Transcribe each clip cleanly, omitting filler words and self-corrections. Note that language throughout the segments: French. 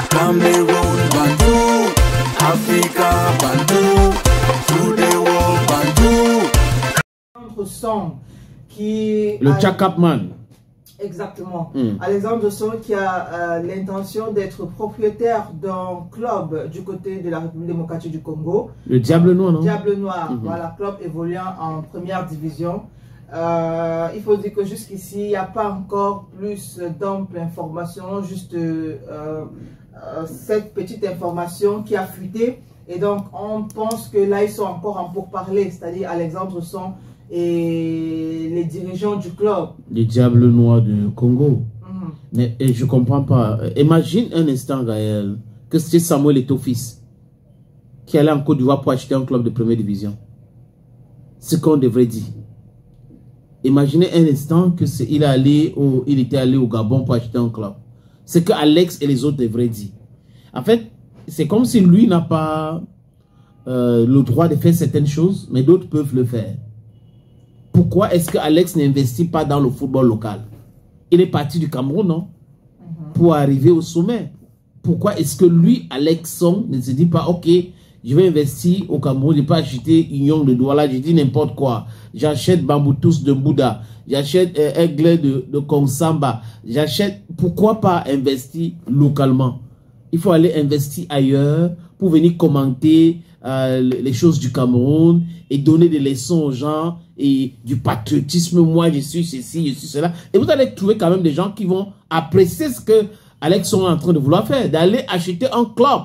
Cameroun, Bandou, Africa, Bandou, through the world, Bandou. Autre son qui... Le Chakapman. Exactement. Alexandre Dosson qui a l'intention d'être propriétaire d'un club du côté de la République démocratique du Congo. Le Diable Noir, non? Diable Noir, voilà, club évoluant en première division. Il faut dire que jusqu'ici, il n'y a pas encore plus d'ample information, juste cette petite information qui a fuité. Et donc, on pense que là, ils sont encore en pourparlers, c'est-à-dire Alexandre Dosson et les dirigeants du club. Les Diables Noirs du Congo. Mais je ne comprends pas. Imagine un instant, Gaël, que c'est Samuel Eto'o-Fils qui allait en Côte d'Ivoire pour acheter un club de première division. Ce qu'on devrait dire. Imaginez un instant que il était allé au Gabon pour acheter un club. C'est que Alex et les autres devraient dire. En fait, c'est comme si lui n'a pas le droit de faire certaines choses, mais d'autres peuvent le faire. Pourquoi est-ce que Alex n'investit pas dans le football local? Il est parti du Cameroun, non? Pour arriver au sommet. Pourquoi est-ce que lui, Alexon, ne se dit pas, ok, je vais investir au Cameroun, je peux acheter Union de Douala, je dis n'importe quoi. J'achète Bamboutus de Bouddha, j'achète Aigle de Kongsamba, j'achète, pourquoi pas investir localement? Il faut aller investir ailleurs pour venir commenter les choses du Cameroun et donner des leçons aux gens et du patriotisme. Moi, je suis ceci, je suis cela. Et vous allez trouver quand même des gens qui vont apprécier ce que Alex est en train de vouloir faire, d'aller acheter un club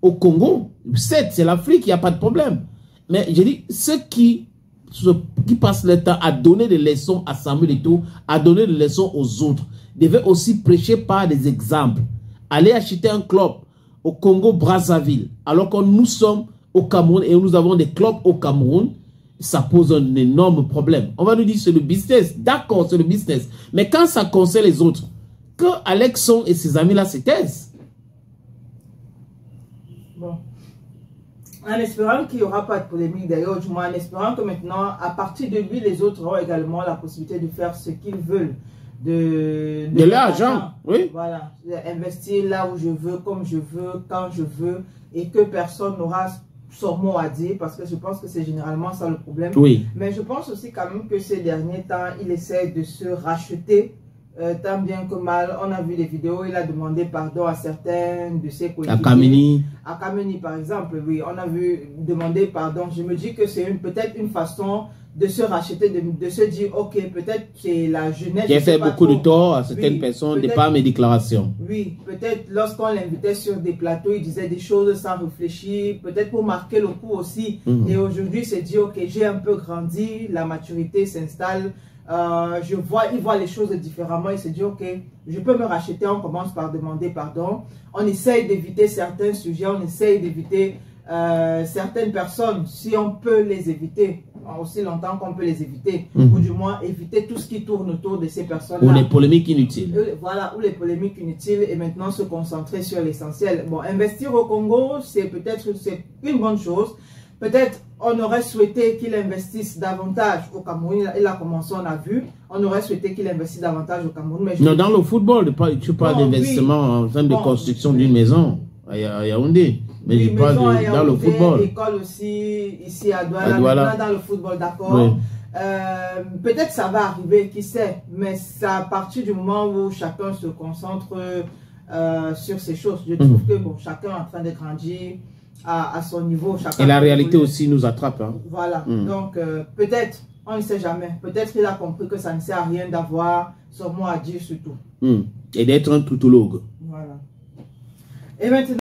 au Congo. Certes, c'est l'Afrique, il n'y a pas de problème. Mais je dis, ceux qui passent le temps à donner des leçons à Samuel Eto'o, à donner des leçons aux autres, devaient aussi prêcher par des exemples. Aller acheter un club au Congo-Brazzaville, alors que nous sommes au Cameroun et nous avons des clubs au Cameroun, ça pose un énorme problème. On va nous dire c'est le business. D'accord, c'est le business. Mais quand ça concerne les autres, que Alexon et ses amis là se taisent. Bon. En espérant qu'il n'y aura pas de polémique d'ailleurs, du moins en espérant que maintenant, à partir de lui, les autres auront également la possibilité de faire ce qu'ils veulent. De l'argent, oui. Voilà, investir là où je veux, comme je veux, quand je veux, et que personne n'aura son mot à dire, parce que je pense que c'est généralement ça le problème. Oui. Mais je pense aussi quand même que ces derniers temps, il essaie de se racheter tant bien que mal. On a vu des vidéos, il a demandé pardon à certains de ses coéquipiers. À Kameni. À Kameni par exemple, oui, on a vu demander pardon. Je me dis que c'est peut-être une façon de se racheter, de se dire, ok, peut-être c'est la jeunesse. J'ai fait beaucoup de tort à certaines personnes de par mes déclarations. Oui, peut-être lorsqu'on l'invitait sur des plateaux, il disait des choses sans réfléchir, peut-être pour marquer le coup aussi. Et aujourd'hui, c'est dit, ok, j'ai un peu grandi, la maturité s'installe, il voit les choses différemment, il se dit, ok, je peux me racheter, on commence par demander pardon. On essaye d'éviter certains sujets, on essaye d'éviter certaines personnes, si on peut les éviter, aussi longtemps qu'on peut les éviter, ou du moins éviter tout ce qui tourne autour de ces personnes-là. Ou les polémiques inutiles. Voilà, ou les polémiques inutiles, et maintenant se concentrer sur l'essentiel. Bon, investir au Congo, c'est peut-être une bonne chose. Peut-être on aurait souhaité qu'il investisse davantage au Cameroun. Il a commencé, on a vu. On aurait souhaité qu'il investisse davantage au Cameroun. Mais non, dans le football, tu parles d'investissement en termes de construction d'une maison à Yaoundé. Mais je parle dans le football. L'école aussi, ici à Douala, dans le football, d'accord. Oui. Peut-être ça va arriver, qui sait. Mais c'est à partir du moment où chacun se concentre sur ces choses. Je trouve que bon, chacun est en train de grandir à son niveau. Et la réalité aussi nous attrape. Hein. Voilà. Donc, peut-être, on ne sait jamais. Peut-être qu'il a compris que ça ne sert à rien d'avoir son mot à dire sur tout. Et d'être un toutologue. Voilà. Et maintenant,